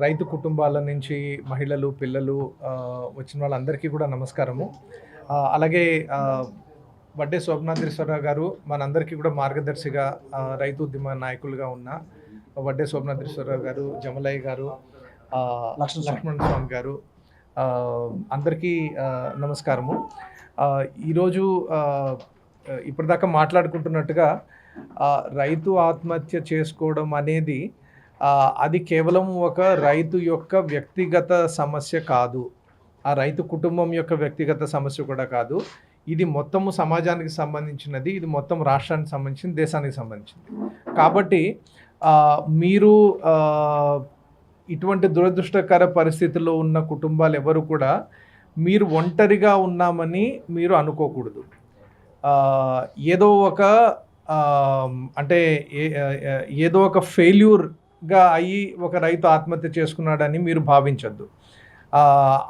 రైతు కుటుంబాల నుంచి మహిళలు, పిల్లలు వచ్చిన వాళ్ళందరికీ కూడా నమస్కారము. అలాగే వడ్డే శోభనాద్రీశ్వరరావు గారు మనందరికీ కూడా మార్గదర్శిగా రైతు ఉద్యమ నాయకులుగా ఉన్న వడ్డే శోభనాద్రీశ్వరరావు గారు, జమలయ్య గారు, లక్ష్మణ స్వామి గారు, అందరికీ నమస్కారము. ఈరోజు ఇప్పటిదాకా మాట్లాడుకుంటున్నట్టుగా రైతు ఆత్మహత్య చేసుకోవడం అనేది అది కేవలం ఒక రైతు యొక్క వ్యక్తిగత సమస్య కాదు, ఆ రైతు కుటుంబం యొక్క వ్యక్తిగత సమస్య కూడా కాదు. ఇది మొత్తము సమాజానికి సంబంధించినది, ఇది మొత్తం రాష్ట్రానికి సంబంధించింది, దేశానికి సంబంధించింది. కాబట్టి మీరు ఇటువంటి దురదృష్టకర పరిస్థితుల్లో ఉన్న కుటుంబాలు ఎవరు కూడా మీరు ఒంటరిగా ఉన్నామని మీరు అనుకోకూడదు. ఏదో ఒక అంటే ఏదో ఒక ఫెయిల్యూర్గా అయ్యి ఒక రైతు ఆత్మహత్య చేసుకున్నాడని మీరు భావించద్దు.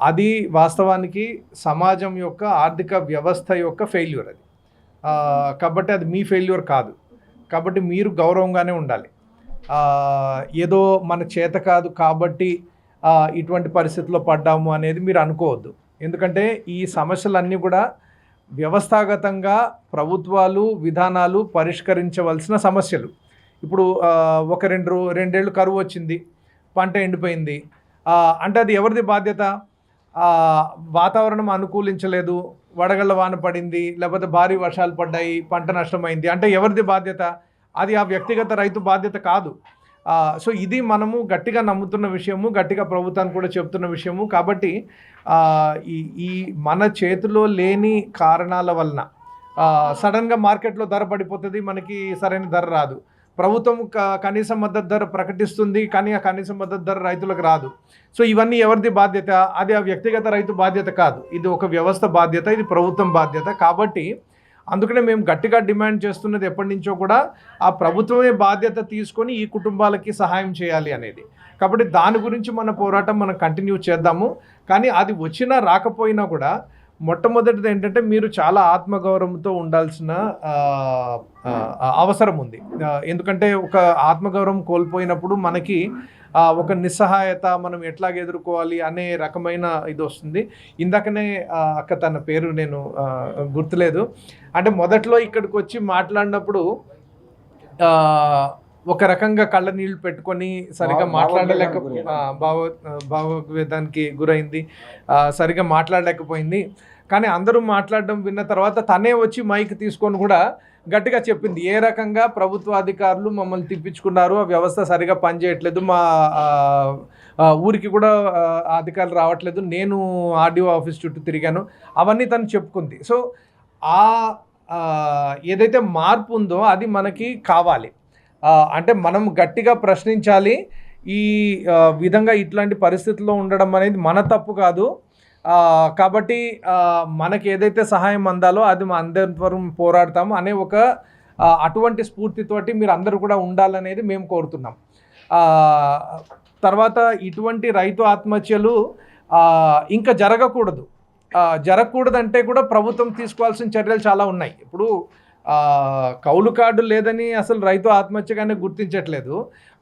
అది వాస్తవానికి సమాజం యొక్క ఆర్థిక వ్యవస్థ యొక్క ఫెయిల్యూర్ అది. కాబట్టి అది మీ ఫెయిల్యూర్ కాదు. కాబట్టి మీరు గౌరవంగానే ఉండాలి. ఏదో మన చేత కాదు కాబట్టి ఇటువంటి పరిస్థితుల్లో పడ్డాము అనేది మీరు అనుకోవద్దు. ఎందుకంటే ఈ సమస్యలన్నీ కూడా వ్యవస్థాగతంగా ప్రభుత్వాలు, విధానాలు పరిష్కరించవలసిన సమస్యలు. ఇప్పుడు ఒక రెండేళ్ళు కరువు వచ్చింది, పంట ఎండిపోయింది అంటే అది ఎవరిది బాధ్యత? వాతావరణం అనుకూలించలేదు, వడగళ్ళ వాన పడింది, లేకపోతే భారీ వర్షాలు పడ్డాయి, పంట నష్టమైంది అంటే ఎవరిది బాధ్యత? అది ఆ వ్యక్తిగత రైతు బాధ్యత కాదు. సో ఇది మనము గట్టిగా నమ్ముతున్న విషయము, గట్టిగా ప్రభుత్వానికి కూడా చెప్తున్న విషయము. కాబట్టి ఈ మన చేతిలో లేని కారణాల వలన సడన్గా మార్కెట్లో ధర పడిపోతుంది, మనకి సరైన ధర రాదు. ప్రభుత్వం కనీస మద్దతు ధర ప్రకటిస్తుంది, కానీ ఆ కనీస మద్దతు ధర రైతులకు రాదు. సో ఇవన్నీ ఎవరిది బాధ్యత? అది ఆ వ్యక్తిగత రైతు బాధ్యత కాదు, ఇది ఒక వ్యవస్థ బాధ్యత, ఇది ప్రభుత్వం బాధ్యత. కాబట్టి అందుకనే మేము గట్టిగా డిమాండ్ చేస్తున్నది ఎప్పటి నుంచో కూడా ఆ ప్రభుత్వమే బాధ్యత తీసుకొని ఈ కుటుంబాలకి సహాయం చేయాలి అనేది. కాబట్టి దాని గురించి మన పోరాటం మనం కంటిన్యూ చేద్దాము. కానీ అది వచ్చినా రాకపోయినా కూడా మొట్టమొదటిది ఏంటంటే మీరు చాలా ఆత్మగౌరవంతో ఉండాల్సిన అవసరం ఉంది. ఎందుకంటే ఒక ఆత్మగౌరవం కోల్పోయినప్పుడు మనకి ఒక నిస్సహాయత, మనం ఎట్లాగ ఎదుర్కోవాలి అనే రకమైన ఇది వస్తుంది. ఇందాకనే అక్క తన పేరు నేను గుర్తులేదు, అంటే మొదట్లో ఇక్కడికి వచ్చి మాట్లాడినప్పుడు ఒక రకంగా కళ్ళ నీళ్ళు పెట్టుకొని సరిగా భావోద్వేదానికి గురైంది, సరిగా మాట్లాడలేకపోయింది. కానీ అందరూ మాట్లాడడం విన్న తర్వాత తనే వచ్చి మైక్ తీసుకొని కూడా గట్టిగా చెప్పింది ఏ రకంగా ప్రభుత్వ అధికారులు మమ్మల్ని తిప్పించుకున్నారు, ఆ వ్యవస్థ సరిగా పనిచేయట్లేదు, మా ఊరికి కూడా అధికారులు రావట్లేదు, నేను ఆర్డీఓ ఆఫీస్ చుట్టూ తిరిగాను, అవన్నీ తను చెప్పుకుంది. సో ఏదైతే మార్పు ఉందో అది మనకి కావాలి. అంటే మనం గట్టిగా ప్రశ్నించాలి. ఈ విధంగా ఇట్లాంటి పరిస్థితుల్లో ఉండడం అనేది మన తప్పు కాదు. కాబట్టి మనకి ఏదైతే సహాయం అందాలో అది మా అందరం పోరాడతాము అనే ఒక అటువంటి స్ఫూర్తితోటి మీరు అందరూ కూడా ఉండాలనేది మేము కోరుతున్నాం. తర్వాత ఇటువంటి రైతు ఆత్మహత్యలు ఇంకా జరగకూడదంటే కూడా ప్రభుత్వం తీసుకోవాల్సిన చర్యలు చాలా ఉన్నాయి. ఇప్పుడు కౌలు కార్డు లేదని అసలు రైతు ఆత్మహత్యగానే గుర్తించట్లేదు.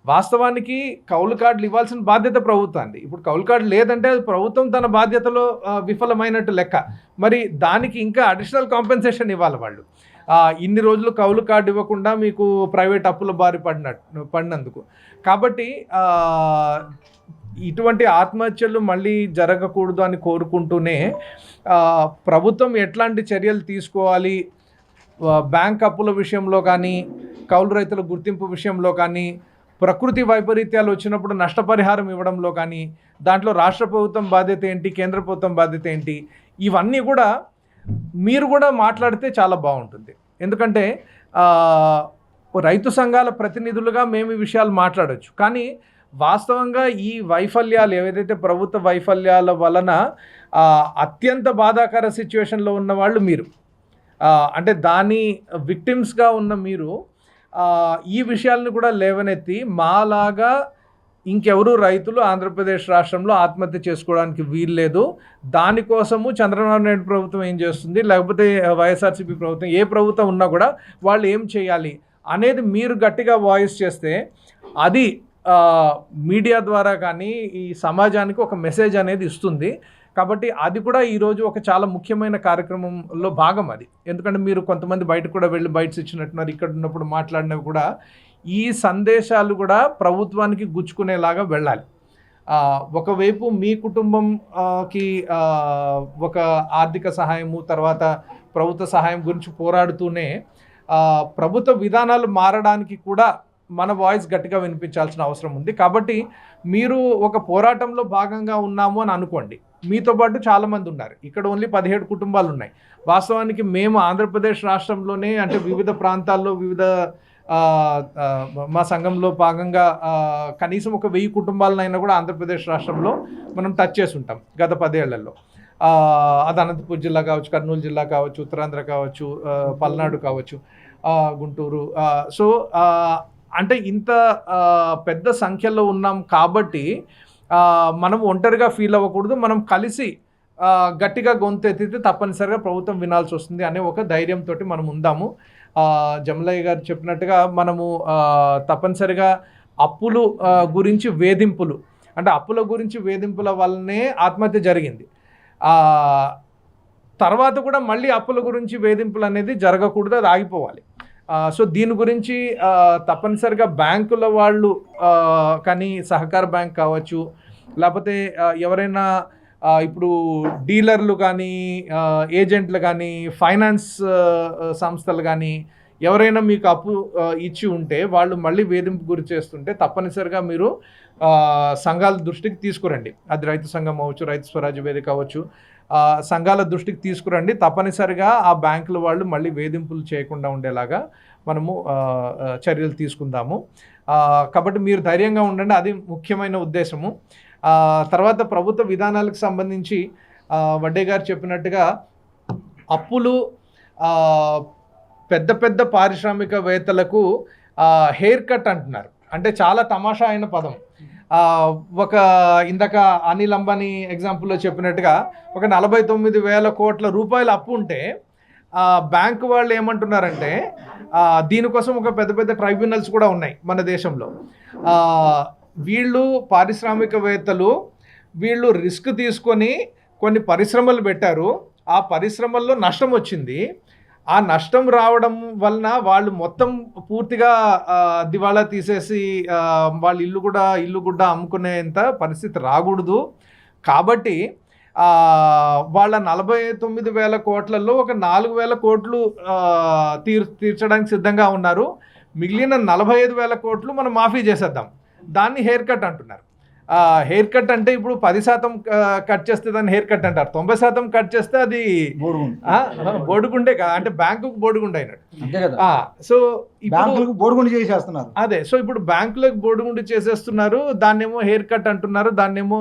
వాస్తవానికి కౌలు కార్డులు ఇవ్వాల్సిన బాధ్యత ప్రభుత్వాన్ని. ఇప్పుడు కౌలు కార్డు లేదంటే ప్రభుత్వం తన బాధ్యతలో విఫలమైనట్టు లెక్క. మరి దానికి ఇంకా అడిషనల్ కాంపెన్సేషన్ ఇవ్వాలి వాళ్ళు. ఇన్ని రోజులు కౌలు కార్డు ఇవ్వకుండా మీకు ప్రైవేట్ అప్పుల బారి పడినందుకు. కాబట్టి ఇటువంటి ఆత్మహత్యలు మళ్ళీ జరగకూడదు అని కోరుకుంటూనే ప్రభుత్వం ఎట్లాంటి చర్యలు తీసుకోవాలి, బ్యాంక్ అప్పుల విషయంలో కానీ, కౌలు రైతుల గుర్తింపు విషయంలో కానీ, ప్రకృతి వైపరీత్యాలు వచ్చినప్పుడు నష్టపరిహారం ఇవ్వడంలో కానీ, దాంట్లో రాష్ట్ర ప్రభుత్వం బాధ్యత ఏంటి, కేంద్ర ప్రభుత్వం బాధ్యత ఏంటి, ఇవన్నీ కూడా మీరు కూడా మాట్లాడితే చాలా బాగుంటుంది. ఎందుకంటే రైతు సంఘాల ప్రతినిధులుగా మేము ఈ విషయాలు మాట్లాడవచ్చు. కానీ వాస్తవంగా ఈ వైఫల్యాలు ఏవైతే ప్రభుత్వ వైఫల్యాల వలన అత్యంత బాధాకర సిచ్యువేషన్లో ఉన్న వాళ్ళు మీరు, అంటే దాని విక్టిమ్స్గా ఉన్న మీరు ఈ విషయాలను కూడా లేవనెత్తి మాలాగా ఇంకెవరు రైతులు ఆంధ్రప్రదేశ్ రాష్ట్రంలో ఆత్మహత్య చేసుకోవడానికి వీల్లేదు, దానికోసము చంద్రబాబు నాయుడు ప్రభుత్వం ఏం చేస్తుంది, లేకపోతే వైఎస్ఆర్సీపీ ప్రభుత్వం, ఏ ప్రభుత్వం ఉన్నా కూడా వాళ్ళు ఏం చేయాలి అనేది మీరు గట్టిగా వాయిస్ చేస్తే అది మీడియా ద్వారా కానీ ఈ సమాజానికి ఒక మెసేజ్ అనేది ఇస్తుంది. కాబట్టి అది కూడా ఈరోజు ఒక చాలా ముఖ్యమైన కార్యక్రమంలో భాగం అది. ఎందుకంటే మీరు కొంతమంది బయటకు కూడా వెళ్ళి బైట్స్ ఇచ్చినట్టున్నారు, ఇక్కడ ఉన్నప్పుడు మాట్లాడినవి కూడా ఈ సందేశాలు కూడా ప్రభుత్వానికి గుచ్చుకునేలాగా వెళ్ళాలి. ఒకవైపు మీ కుటుంబంకి ఒక ఆర్థిక సహాయము, తర్వాత ప్రభుత్వ సహాయం గురించి పోరాడుతూనే ప్రభుత్వ విధానాలు మారడానికి కూడా మన వాయిస్ గట్టిగా వినిపించాల్సిన అవసరం ఉంది. కాబట్టి మీరు ఒక పోరాటంలో భాగంగా ఉన్నాము అని అనుకోండి. మీతో పాటు చాలామంది ఉన్నారు. ఇక్కడ ఓన్లీ 17 కుటుంబాలు ఉన్నాయి. వాస్తవానికి మేము ఆంధ్రప్రదేశ్ రాష్ట్రంలోనే అంటే వివిధ ప్రాంతాల్లో వివిధ మా సంఘంలో భాగంగా కనీసం ఒక 1000 కుటుంబాలనైనా కూడా ఆంధ్రప్రదేశ్ రాష్ట్రంలో మనం టచ్ చేసి ఉంటాం గత 10 ఏళ్లలో. అది అనంతపూర్ జిల్లా కావచ్చు, కర్నూలు జిల్లా కావచ్చు, ఉత్తరాంధ్ర కావచ్చు, పల్నాడు కావచ్చు, గుంటూరు. సో అంటే ఇంత పెద్ద సంఖ్యలో ఉన్నాం కాబట్టి మనం ఒంటరిగా ఫీల్ అవ్వకూడదు. మనం కలిసి గట్టిగా గొంతెత్తితే తప్పనిసరిగా ప్రభుత్వం వినాల్సి వస్తుంది అనే ఒక ధైర్యంతో మనం ఉందాము. జమలయ్య గారు చెప్పినట్టుగా మనము తప్పనిసరిగా అప్పులు గురించి వేధింపులు, అంటే అప్పుల గురించి వేధింపుల వల్లనే ఆత్మహత్య జరిగింది. తర్వాత కూడా మళ్ళీ అప్పుల గురించి వేధింపులు అనేది జరగకూడదు, అది ఆగిపోవాలి. సో దీని గురించి తప్పనిసరిగా బ్యాంకుల వాళ్ళు కానీ, సహకార బ్యాంక్ కావచ్చు, లేకపోతే ఎవరైనా ఇప్పుడు డీలర్లు కానీ, ఏజెంట్లు కానీ, ఫైనాన్స్ సంస్థలు కానీ ఎవరైనా మీకు అప్పు ఇచ్చి ఉంటే వాళ్ళు మళ్ళీ వేధింపు గురి చేస్తుంటే తప్పనిసరిగా మీరు సంఘాల దృష్టికి తీసుకురండి. అది రైతు సంఘం అవ్వచ్చు, రైతు స్వరాజ్య వేదిక అవ్వచ్చు, సంఘాల దృష్టికి తీసుకురండి. తప్పనిసరిగా ఆ బ్యాంకుల వాళ్ళు మళ్ళీ వేధింపులు చేయకుండా ఉండేలాగా మనము చర్యలు తీసుకుందాము. కాబట్టి మీరు ధైర్యంగా ఉండండి, అది ముఖ్యమైన ఉద్దేశము. తర్వాత ప్రభుత్వ విధానాలకు సంబంధించి వడ్డే గారు చెప్పినట్టుగా అప్పులు పెద్ద పెద్ద పారిశ్రామికవేత్తలకు హెయిర్ కట్ అంటున్నారు. అంటే చాలా తమాషా అయిన పదం. ఒక ఇందాక అనిల్ అంబానీ ఎగ్జాంపుల్లో చెప్పినట్టుగా ఒక 49,000 కోట్ల రూపాయల అప్పు ఉంటే బ్యాంకు వాళ్ళు ఏమంటున్నారంటే దీనికోసం ఒక పెద్ద పెద్ద ట్రైబ్యునల్స్ కూడా ఉన్నాయి మన దేశంలో. వీళ్ళు పారిశ్రామికవేత్తలు వీళ్ళు రిస్క్ తీసుకొని కొన్ని పరిశ్రమలు పెట్టారు. ఆ పరిశ్రమల్లో నష్టం వచ్చింది. ఆ నష్టం రావడం వలన వాళ్ళు మొత్తం పూర్తిగా దివాళా తీసేసి వాళ్ళ ఇల్లు గుడ్డ అమ్ముకునేంత పరిస్థితి రాకూడదు. కాబట్టి వాళ్ళ 49,000 కోట్లలో ఒక 4,000 కోట్లు తీర్చడానికి సిద్ధంగా ఉన్నారు. మిగిలిన 45,000 కోట్లు మనం మాఫీ చేసేద్దాం. దాన్ని హెయిర్ కట్ అంటున్నారు. హెయిర్ కట్ అంటే ఇప్పుడు 10% కట్ చేస్తే దాన్ని హెయిర్ కట్ అంటారు. 90% కట్ చేస్తే అది బోడుగుండే కదా, అంటే బ్యాంకుకు బోడుగుండే అయినట్టు. సో ఇప్పుడు బోడుగుండు చేసేస్తున్నారు. అదే, సో ఇప్పుడు బ్యాంకులకు బోడుగుండు చేసేస్తున్నారు. దాన్నేమో హెయిర్ కట్ అంటున్నారు, దాన్నేమో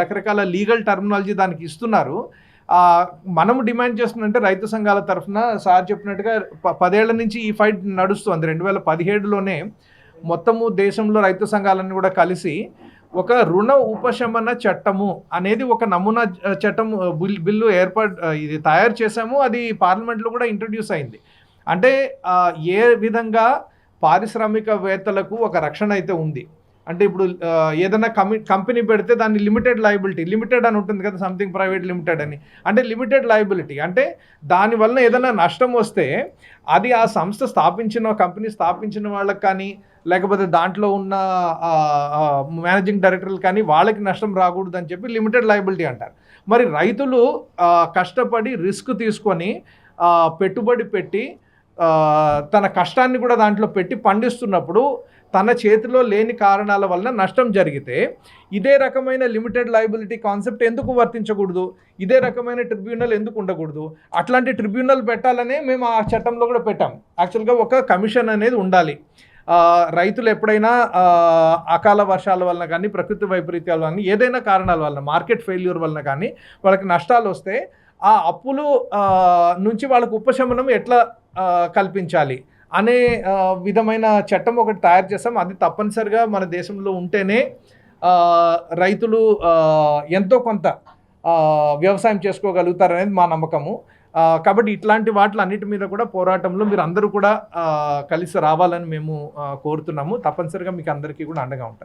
రకరకాల లీగల్ టర్మినాలజీ దానికి ఇస్తున్నారు. మనము డిమాండ్ చేస్తుందంటే రైతు సంఘాల తరఫున సార్ చెప్పినట్టుగా 10 ఏళ్ల నుంచి ఈ ఫైట్ నడుస్తుంది. 2017లోనే మొత్తము దేశంలో రైతు సంఘాలన్నీ కూడా కలిసి ఒక రుణ ఉపశమన చట్టము అనేది ఒక నమూనా చట్టం బిల్లు ఇది తయారు చేశాము. అది పార్లమెంట్లో కూడా ఇంట్రడ్యూస్ అయింది. అంటే ఏ విధంగా పారిశ్రామికవేత్తలకు ఒక రక్షణ అయితే ఉంది. అంటే ఇప్పుడు ఏదైనా కంపెనీ పెడితే దాన్ని లిమిటెడ్ అని ఉంటుంది కదా, సంథింగ్ ప్రైవేట్ లిమిటెడ్ అని. అంటే లిమిటెడ్ లయబిలిటీ అంటే దానివల్ల ఏదైనా నష్టం వస్తే అది ఆ సంస్థ కంపెనీ స్థాపించిన వాళ్ళకి కానీ, లేకపోతే దాంట్లో ఉన్న మేనేజింగ్ డైరెక్టర్లు కానీ వాళ్ళకి నష్టం రాకూడదు అని చెప్పి లిమిటెడ్ లయబిలిటీ అంటారు. మరి రైతులు కష్టపడి రిస్క్ తీసుకొని పెట్టుబడి పెట్టి తన కష్టాన్ని కూడా దాంట్లో పెట్టి పండిస్తున్నప్పుడు తన చేతిలో లేని కారణాల వలన నష్టం జరిగితే ఇదే రకమైన లిమిటెడ్ లయబిలిటీ కాన్సెప్ట్ ఎందుకు వర్తించకూడదు? ఇదే రకమైన ట్రిబ్యునల్ ఎందుకు ఉండకూడదు? అట్లాంటి ట్రిబ్యునల్ పెట్టాలనే మేము ఆ చట్టంలో కూడా పెట్టాం. యాక్చువల్గా ఒక కమిషన్ అనేది ఉండాలి. రైతులు ఎప్పుడైనా అకాల వర్షాల వలన కానీ, ప్రకృతి వైపరీత్యాల వలన, ఏదైనా కారణాల వలన, మార్కెట్ ఫెయిల్యూర్ వలన కానీ వాళ్ళకి నష్టాలు వస్తే ఆ అప్పులు నుంచి వాళ్ళకు ఉపశమనం ఎట్లా కల్పించాలి అనే విధమైన చట్టం ఒకటి తయారు చేస్తాం. అది తప్పనిసరిగా మన దేశంలో ఉంటేనే రైతులు ఎంతో కొంత వ్యవసాయం చేసుకోగలుగుతారనేది మా నమ్మకము. కాబట్టి ఇట్లాంటి వాటిలన్నిటి మీద కూడా పోరాటంలో మీరు అందరూ కూడా కలిసి రావాలని మేము కోరుతున్నాము. తప్పనిసరిగా మీకు అందరికీ కూడా అండగా ఉంటారు.